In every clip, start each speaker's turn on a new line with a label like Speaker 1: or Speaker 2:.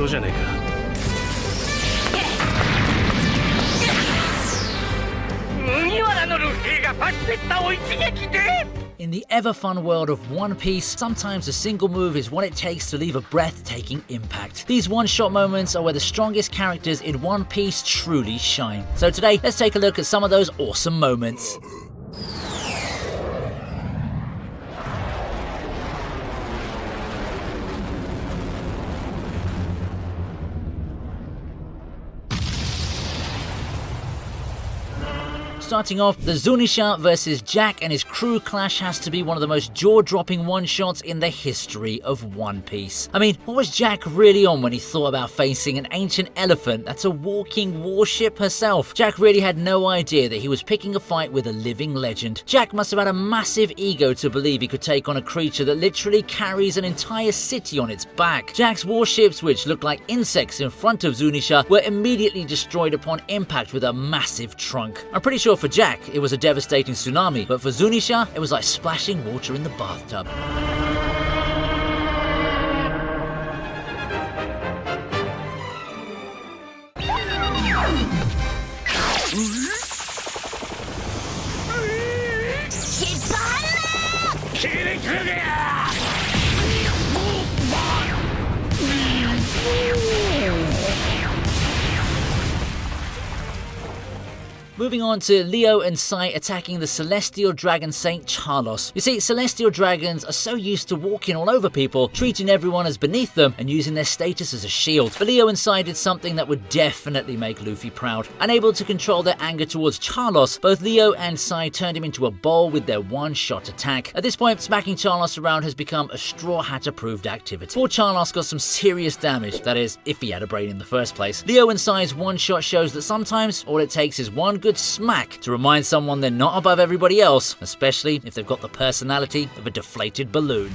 Speaker 1: そうじゃねえか。麦わらのルフィがバチペスタを一撃で。
Speaker 2: In the ever-fun world of One Piece, sometimes a single move is what it takes to leave a breathtaking impact. These one-shot moments are where the strongest characters in One Piece truly shine. So today, let's take a look at some of those awesome moments. Starting off, the Zunisha versus Jack and his crew clash has to be one of the most jaw-dropping one-shots in the history of One Piece. I mean, what was Jack really on when he thought about facing an ancient elephant that's a walking warship herself? Jack really had no idea that he was picking a fight with a living legend. Jack must have had a massive ego to believe he could take on a creature that literally carries an entire city on its back. Jack's warships, which looked like insects in front of Zunisha, were immediately destroyed upon impact with a massive trunk. I'm pretty sure for Jack, it was a devastating tsunami, but for Zunisha, it was like splashing water in the bathtub. Moving on to Leo and Sai attacking the Celestial Dragon Saint Charlos. You see, Celestial Dragons are so used to walking all over people, treating everyone as beneath them and using their status as a shield. But Leo and Sai did something that would definitely make Luffy proud. Unable to control their anger towards Charlos, both Leo and Sai turned him into a bowl with their one-shot attack. At this point, smacking Charlos around has become a Straw Hat-approved activity. Poor Charlos got some serious damage, that is, if he had a brain in the first place. Leo and Sai's one-shot shows that sometimes all it takes is one good smack to remind someone they're not above everybody else, especially if they've got the personality of a deflated balloon.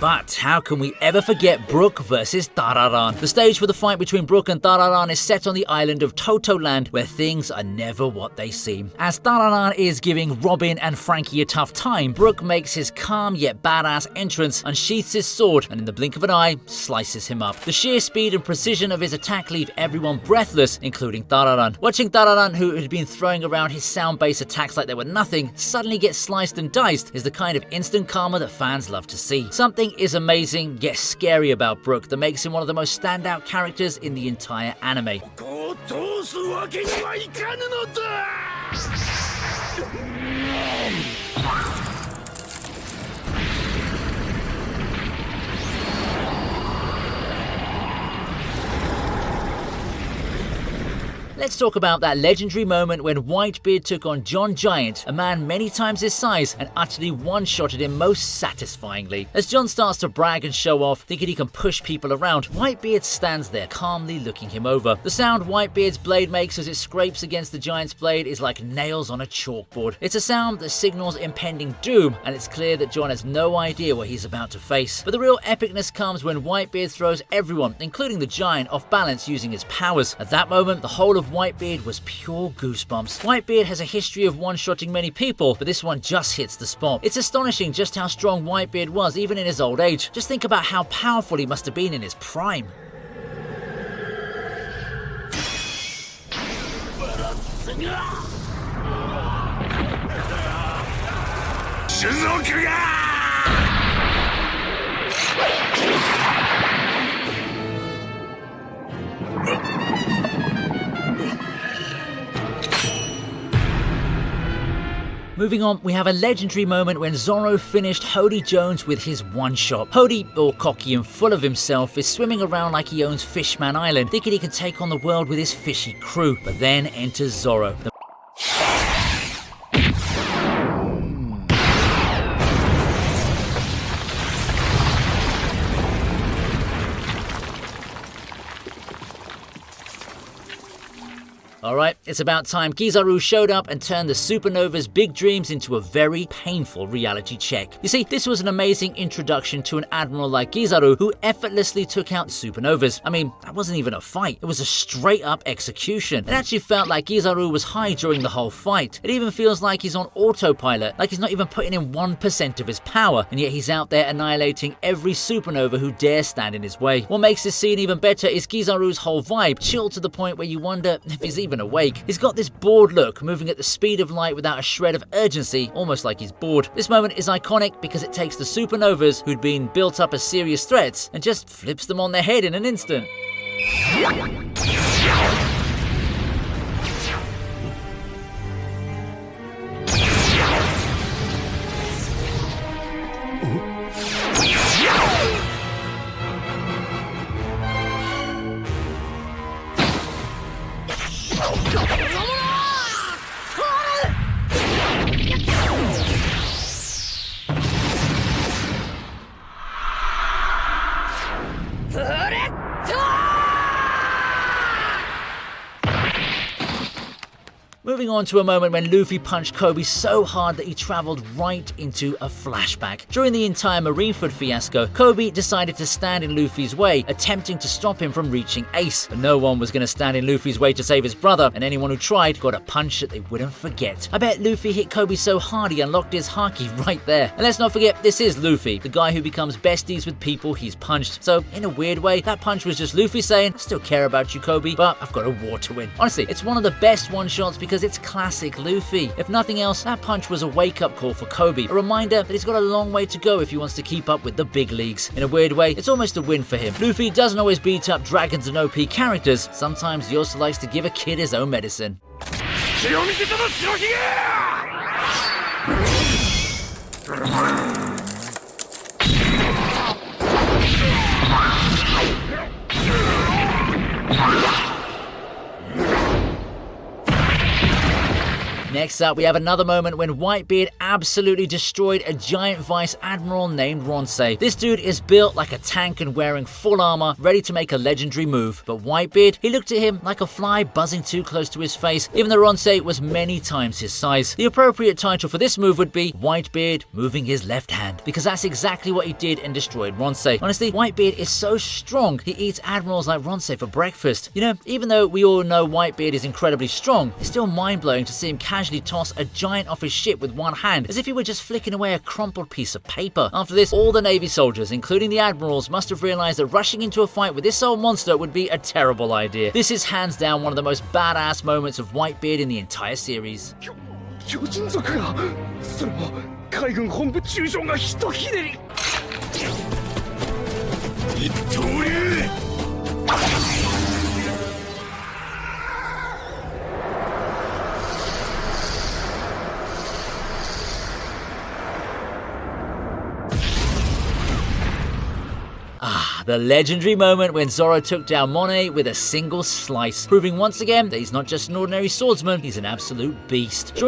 Speaker 2: But how can we ever forget Brook versus Tararan? The stage for the fight between Brook and Tararan is set on the island of Toto Land, where things are never what they seem. As Tararan is giving Robin and Frankie a tough time, Brook makes his calm yet badass entrance, unsheaths his sword, and in the blink of an eye, slices him up. The sheer speed and precision of his attack leave everyone breathless, including Tararan. Watching Tararan, who had been throwing around his sound-based attacks like they were nothing, suddenly get sliced and diced is the kind of instant karma that fans love to see. Something is amazing yet scary about Brook that makes him one of the most standout characters in the entire anime. Let's talk about that legendary moment when Whitebeard took on John Giant, a man many times his size, and utterly one-shotted him most satisfyingly. As John starts to brag and show off, thinking he can push people around, Whitebeard stands there, calmly looking him over. The sound Whitebeard's blade makes as it scrapes against the Giant's blade is like nails on a chalkboard. It's a sound that signals impending doom, and it's clear that John has no idea what he's about to face. But the real epicness comes when Whitebeard throws everyone, including the Giant, off balance using his powers. At that moment, the whole of Whitebeard was pure goosebumps. Whitebeard has a history of one-shotting many people, but this one just hits the spot. It's astonishing just how strong Whitebeard was even in his old age. Just think about how powerful he must have been in his prime. Moving on, we have a legendary moment when Zoro finished Hody Jones with his one-shot. Hody, all cocky and full of himself, is swimming around like he owns Fishman Island, thinking he can take on the world with his fishy crew. But then enters Zoro. Alright, it's about time Kizaru showed up and turned the supernova's big dreams into a very painful reality check. You see, this was an amazing introduction to an admiral like Kizaru who effortlessly took out supernovas. I mean, that wasn't even a fight, it was a straight up execution. It actually felt like Kizaru was high during the whole fight. It even feels like he's on autopilot, like he's not even putting in 1% of his power, and yet he's out there annihilating every supernova who dares stand in his way. What makes this scene even better is Kizaru's whole vibe, chilled to the point where you wonder if he's even awake. He's got this bored look, moving at the speed of light without a shred of urgency, almost like he's bored. This moment is iconic because it takes the supernovas who'd been built up as serious threats and just flips them on their head in an instant. Moving on to a moment when Luffy punched Kobe so hard that he travelled right into a flashback. During the entire Marineford fiasco, Kobe decided to stand in Luffy's way, attempting to stop him from reaching Ace. But no one was going to stand in Luffy's way to save his brother, and anyone who tried got a punch that they wouldn't forget. I bet Luffy hit Kobe so hard he unlocked his haki right there. And let's not forget, this is Luffy, the guy who becomes besties with people he's punched. So, in a weird way, that punch was just Luffy saying, I still care about you, Kobe, but I've got a war to win. Honestly, it's one of the best one-shots because it's classic Luffy. If nothing else, that punch was a wake-up call for Kobe, a reminder that he's got a long way to go if he wants to keep up with the big leagues. In a weird way, it's almost a win for him. Luffy doesn't always beat up dragons and OP characters. Sometimes he also likes to give a kid his own medicine. Next up, we have another moment when Whitebeard absolutely destroyed a giant vice admiral named Ronsei. This dude is built like a tank and wearing full armor, ready to make a legendary move. But Whitebeard, he looked at him like a fly buzzing too close to his face, even though Ronsei was many times his size. The appropriate title for this move would be Whitebeard moving his left hand, because that's exactly what he did and destroyed Ronsei. Honestly, Whitebeard is so strong, he eats admirals like Ronsei for breakfast. You know, even though we all know Whitebeard is incredibly strong, it's still mind-blowing to see him casually toss a giant off his ship with one hand, as if he were just flicking away a crumpled piece of paper. After this, all the Navy soldiers, including the admirals, must have realized that rushing into a fight with this old monster would be a terrible idea. This is hands down one of the most badass moments of Whitebeard in the entire series.
Speaker 1: 巨人族がそれも海軍本部中将がひとひねり一刀流
Speaker 2: The legendary moment when Zoro took down Monet with a single slice, proving once again that he's not just an ordinary swordsman, he's an absolute beast.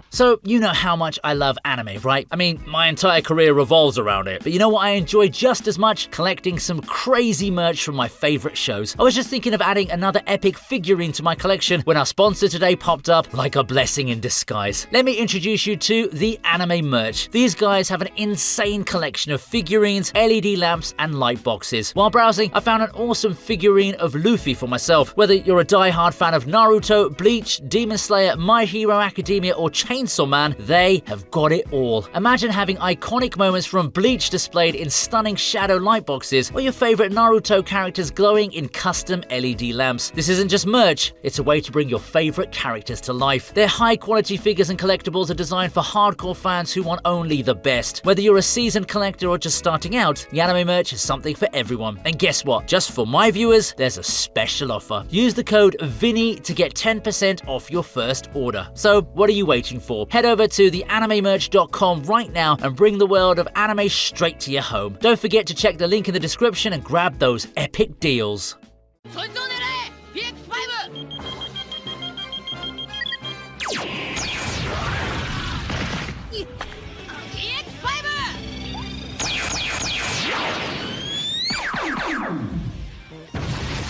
Speaker 2: So, you know how much I love anime, right? I mean, my entire career revolves around it. But you know what I enjoy just as much? Collecting some crazy merch from my favorite shows. I was just thinking of adding another epic figurine to my collection when our sponsor today popped up like a blessing in disguise. Let me introduce you to the anime merch. These guys have an insane collection of figurines, LED lamps, and light boxes. While browsing, I found an awesome figurine of Luffy for myself. Whether you're a die-hard fan of Naruto, Bleach, Demon Slayer, My Hero Academia, or Chainsaw Man, they have got it all. Imagine having iconic moments from Bleach displayed in stunning shadow light boxes, or your favorite Naruto characters glowing in custom LED lamps. This isn't just merch, it's a way to bring your favorite characters to life. Their high quality figures and collectibles are designed for hardcore fans who want only the best. Whether you're a seasoned collector or just starting out, the anime merch is something for everyone. And guess what? Just for my viewers, there's a special offer. Use the code VINI to get 10% off your first order. So what are you waiting for? Head over to theanimemerch.com right now and bring the world of anime straight to your home. Don't forget to check the link in the description and grab those epic deals.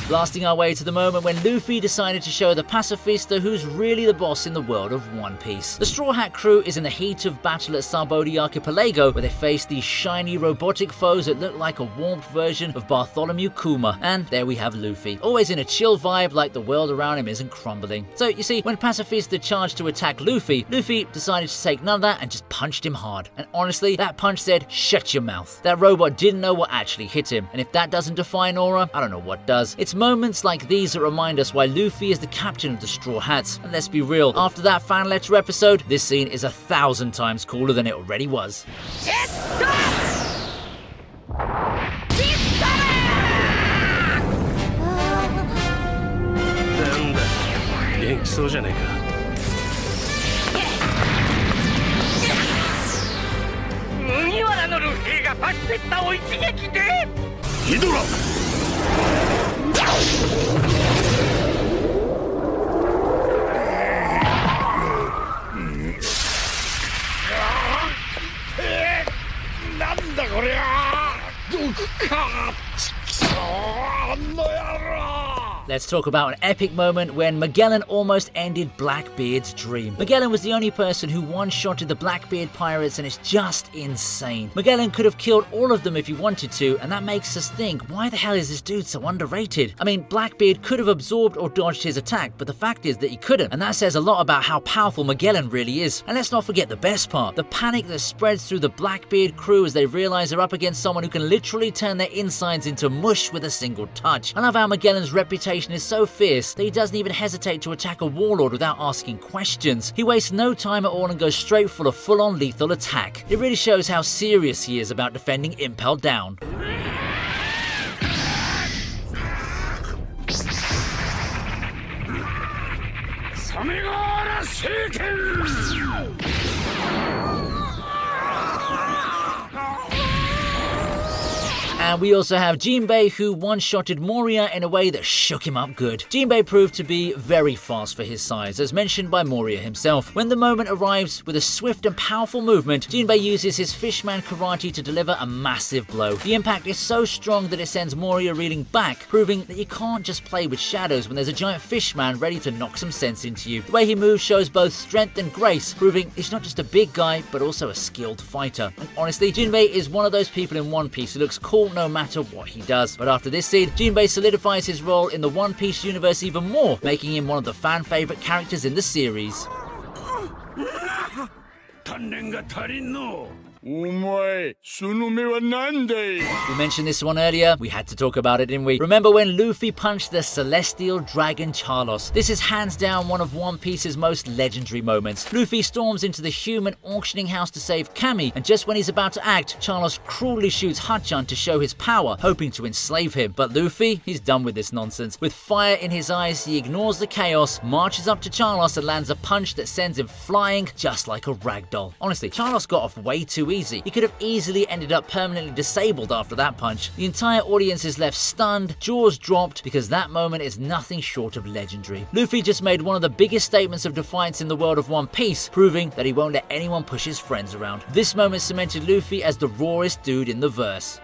Speaker 2: Blasting our way to the moment when Luffy decided to show the pacifista who's really the boss in the world of One Piece. The Straw Hat crew is in the heat of battle at Sarbodi Archipelago, where they face these shiny robotic foes that look like a warped version of Bartholomew Kuma, and there we have Luffy, always in a chill vibe like the world around him isn't crumbling. So you see, when Pacifista charged to attack Luffy decided to take none of that and just punched him hard. And honestly, that punch said, shut your mouth. That robot didn't know what actually hit him, and if that doesn't define aura, I don't know what does. It's moments like these that remind us why Luffy is the captain of the Straw Hats. And let's be real, after that fan letter episode, this scene is 1,000 times cooler than it already was.
Speaker 1: なんだ元気そうじゃねえか麦わらのルフィがパシフィスタを一撃でヒドラなんだこりゃ毒かちくしょうあんの野郎
Speaker 2: Let's talk about an epic moment when Magellan almost ended Blackbeard's dream. Magellan was the only person who one-shotted the Blackbeard pirates, and it's just insane. Magellan could have killed all of them if he wanted to, and that makes us think, why the hell is this dude so underrated? I mean, Blackbeard could have absorbed or dodged his attack, but the fact is that he couldn't, and that says a lot about how powerful Magellan really is. And let's not forget the best part, the panic that spreads through the Blackbeard crew as they realize they're up against someone who can literally turn their insides into mush with a single touch. I love how Magellan's reputation is so fierce that he doesn't even hesitate to attack a warlord without asking questions. He wastes no time at all and goes straight for a full-on lethal attack. It really shows how serious he is about defending Impel Down. And we also have Jinbei, who one-shotted Moria in a way that shook him up good. Jinbei proved to be very fast for his size, as mentioned by Moria himself. When the moment arrives, with a swift and powerful movement, Jinbei uses his fishman karate to deliver a massive blow. The impact is so strong that it sends Moria reeling back, proving that you can't just play with shadows when there's a giant fishman ready to knock some sense into you. The way he moves shows both strength and grace, proving he's not just a big guy, but also a skilled fighter. And honestly, Jinbei is one of those people in One Piece who looks cool no matter what he does. But after this scene, Jinbei solidifies his role in the One Piece universe even more, making him one of the fan favorite characters in the series. We mentioned this one earlier, we had to talk about it, didn't we? Remember when Luffy punched the Celestial Dragon Charlos? This is hands down one of One Piece's most legendary moments. Luffy storms into the human auctioning house to save Kami, and just when he's about to act, Charlos cruelly shoots Hachan to show his power, hoping to enslave him. But Luffy, he's done with this nonsense. With fire in his eyes, he ignores the chaos, marches up to Charlos and lands a punch that sends him flying just like a ragdoll. Honestly, Charlos got off way too easy. He could have easily ended up permanently disabled after that punch. The entire audience is left stunned, jaws dropped, because that moment is nothing short of legendary. Luffy just made one of the biggest statements of defiance in the world of One Piece, proving that he won't let anyone push his friends around. This moment cemented Luffy as the rawest dude in the verse.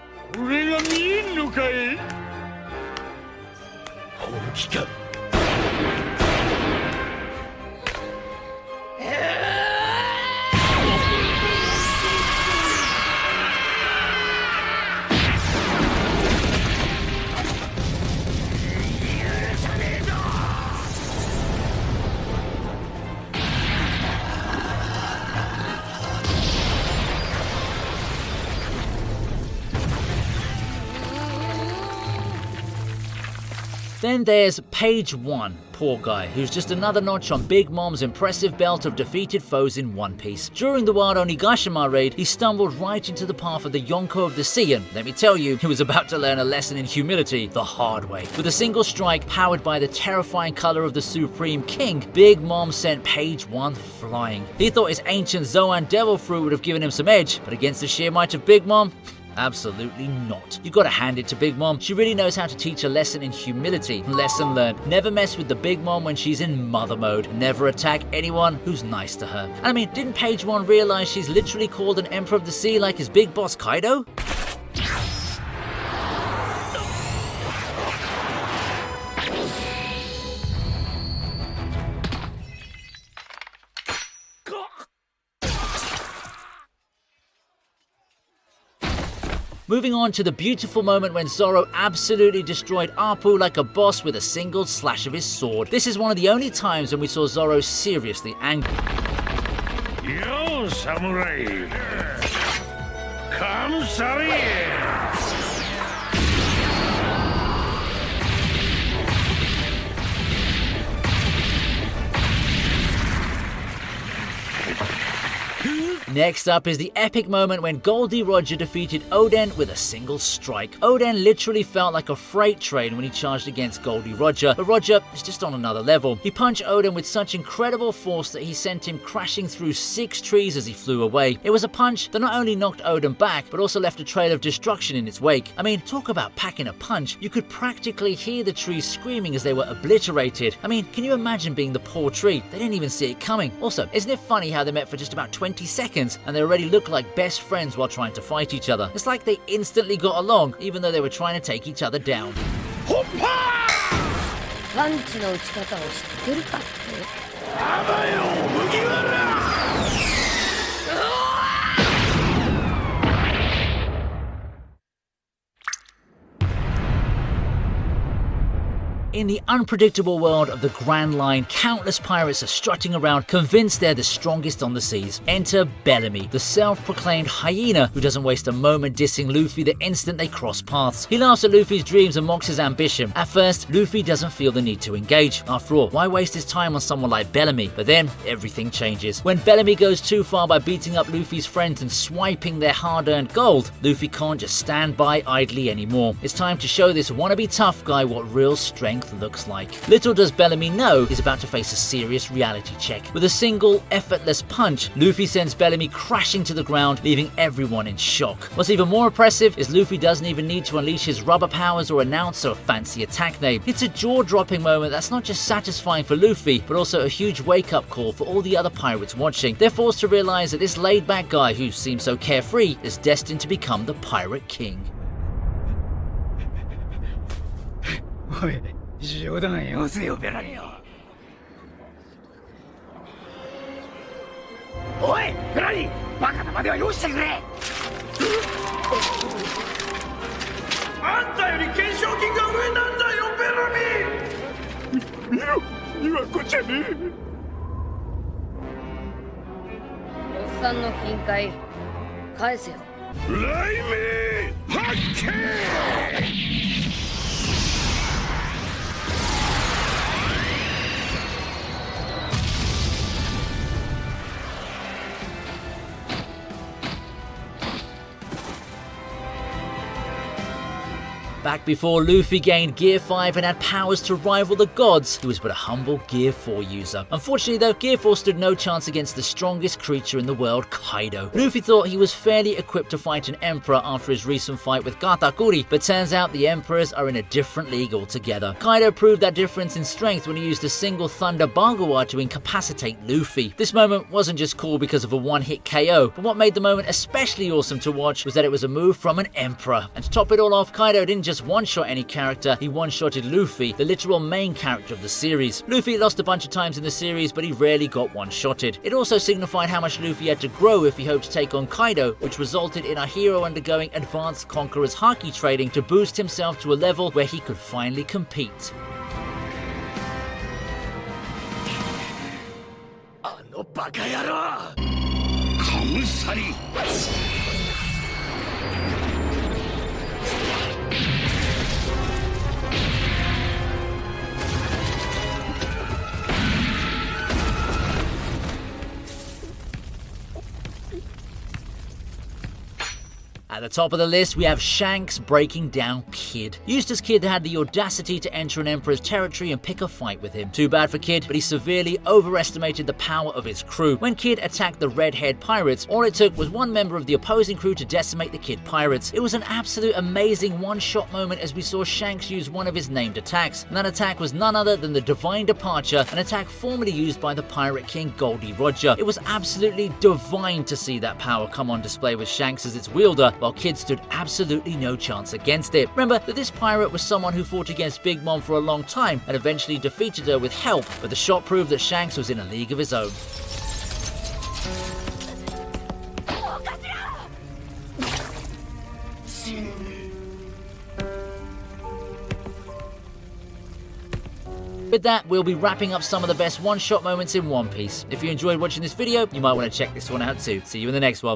Speaker 2: Then there's Page 1, poor guy, who's just another notch on Big Mom's impressive belt of defeated foes in One Piece. During the Wado Onigashima raid, he stumbled right into the path of the Yonko of the Sea, and let me tell you, he was about to learn a lesson in humility the hard way. With a single strike, powered by the terrifying color of the Supreme King, Big Mom sent Page 1 flying. He thought his ancient Zoan Devil Fruit would have given him some edge, but against the sheer might of Big Mom, absolutely not. You gotta hand it to Big Mom. She really knows how to teach a lesson in humility. Lesson learned. Never mess with the Big Mom when she's in mother mode. Never attack anyone who's nice to her. And I mean, didn't Page 1 realize she's literally called an Emperor of the Sea like his big boss Kaido? Moving on to the beautiful moment when Zoro absolutely destroyed Apu like a boss with a single slash of his sword. This is one of the only times when we saw Zoro seriously angry.
Speaker 3: Yo, samurai! Come, Sari!
Speaker 2: Next up is the epic moment when Goldie Roger defeated Oden with a single strike. Oden literally felt like a freight train when he charged against Goldie Roger, but Roger is just on another level. He punched Oden with such incredible force that he sent him crashing through 6 trees as he flew away. It was a punch that not only knocked Oden back, but also left a trail of destruction in its wake. I mean, talk about packing a punch. You could practically hear the trees screaming as they were obliterated. I mean, can you imagine being the poor tree? They didn't even see it coming. Also, isn't it funny how they met for just about 20 seconds and they already look like best friends while trying to fight each other? It's like they instantly got along, even though they were trying to take each other down.
Speaker 4: パンチの打ち方を知ってるかって？ In the unpredictable world of the Grand Line, countless pirates are strutting around, convinced they're the strongest on the seas. Enter Bellamy, the self-proclaimed hyena who doesn't waste a moment dissing Luffy the instant they cross paths. He laughs at Luffy's dreams and mocks his ambition. At first, Luffy doesn't feel the need to engage. After all, why waste his time on someone like Bellamy? But then, everything changes. When Bellamy goes too far by beating up Luffy's friends and swiping their hard-earned gold, Luffy can't just stand by idly anymore. It's time to show this wannabe tough guy what real strength looks like. Little does Bellamy know he's about to face a serious reality check. With a single, effortless punch, Luffy sends Bellamy crashing to the ground, leaving everyone in shock. What's even more impressive is Luffy doesn't even need to unleash his rubber powers or announce a fancy attack name. It's a jaw-dropping moment that's not just satisfying for Luffy, but also a huge wake-up call for all the other pirates watching. They're forced to realize that this laid-back guy who seems so carefree is destined to become the Pirate King.
Speaker 1: おい、冗談よせよベラリオ。おいベラリ、バカなまではよしてくれ。あんたより懸賞金が上なんだよベラミ。見ろ、今こっちゃね。
Speaker 4: おっさんの金塊返せよ。
Speaker 3: 雷鳴発見。
Speaker 2: Back before Luffy gained Gear 5 and had powers to rival the gods, he was but a humble Gear 4 user. Unfortunately though, Gear 4 stood no chance against the strongest creature in the world, Kaido. Luffy thought he was fairly equipped to fight an emperor after his recent fight with Katakuri, but turns out the emperors are in a different league altogether. Kaido proved that difference in strength when he used a single Thunder Bagua to incapacitate Luffy. This moment wasn't just cool because of a one-hit KO, but what made the moment especially awesome to watch was that it was a move from an emperor. And to top it all off, Kaido didn't just one-shot any character, he one-shotted Luffy, the literal main character of the series. Luffy lost a bunch of times in the series, but he rarely got one-shotted. It also signified how much Luffy had to grow if he hoped to take on Kaido, which resulted in our hero undergoing advanced Conqueror's Haki training to boost himself to a level where he could finally compete.
Speaker 1: あのバカ野郎。
Speaker 3: カムサリ。
Speaker 2: At the top of the list, we have Shanks breaking down Kid. Eustace Kid had the audacity to enter an Emperor's territory and pick a fight with him. Too bad for Kid, but he severely overestimated the power of his crew. When Kid attacked the red-haired pirates, all it took was one member of the opposing crew to decimate the Kid pirates. It was an absolute amazing one-shot moment as we saw Shanks use one of his named attacks. And that attack was none other than the Divine Departure, an attack formerly used by the Pirate King Goldie Roger. It was absolutely divine to see that power come on display with Shanks as its wielder, while Kid stood absolutely no chance against it. Remember that this pirate was someone who fought against Big Mom for a long time and eventually defeated her with help, but the shot proved that Shanks was in a league of his own. With that, we'll be wrapping up some of the best one-shot moments in One Piece. If you enjoyed watching this video, you might want to check this one out too. See you in the next one.